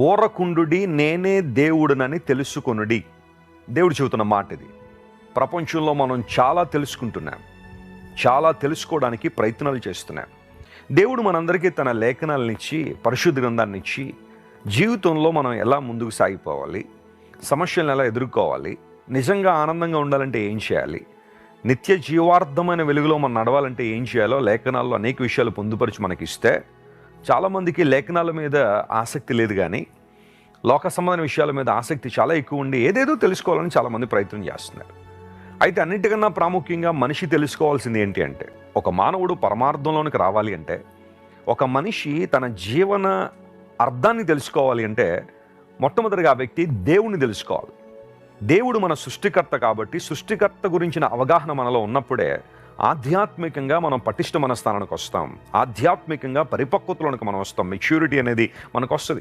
ఓరకుండుడి నేనే దేవుడునని తెలుసుకొనుడి. దేవుడు చెబుతున్న మాట ఇది. ప్రపంచంలో మనం చాలా తెలుసుకుంటున్నాం, చాలా తెలుసుకోవడానికి ప్రయత్నాలు చేస్తున్నాం. దేవుడు మనందరికీ తన లేఖనాలనిచ్చి, పరిశుద్ధ గ్రంథాన్నిచ్చి, జీవితంలో మనం ఎలా ముందుకు సాగిపోవాలి, సమస్యలను ఎలా ఎదుర్కోవాలి, నిజంగా ఆనందంగా ఉండాలంటే ఏం చేయాలి, నిత్య జీవార్థమైన వెలుగులో మనం నడవాలంటే ఏం చేయాలో లేఖనాల్లో అనేక విషయాలు పొందుపరిచి మనకిస్తే, చాలామందికి లేఖనాల మీద ఆసక్తి లేదు, కానీ లోక సంబంధమైన విషయాల మీద ఆసక్తి చాలా ఎక్కువ ఉండి ఏదేదో తెలుసుకోవాలని చాలామంది ప్రయత్నం చేస్తున్నారు. అయితే అన్నిటికన్నా ప్రాముఖ్యంగా మనిషి తెలుసుకోవాల్సింది ఏంటి అంటే, ఒక మానవుడు పరమార్థంలోనికి రావాలి అంటే, ఒక మనిషి తన జీవన అర్థాన్ని తెలుసుకోవాలి అంటే, మొట్టమొదటిగా ఆ వ్యక్తి దేవుణ్ణి తెలుసుకోవాలి. దేవుడు మన సృష్టికర్త కాబట్టి సృష్టికర్త గురించిన అవగాహన మనలో ఉన్నప్పుడే ఆధ్యాత్మికంగా మనం పటిష్ట మనస్థానానికి వస్తాం, ఆధ్యాత్మికంగా పరిపక్వతలోనికి మనం వస్తాం, మెచ్యూరిటీ అనేది మనకు వస్తుంది.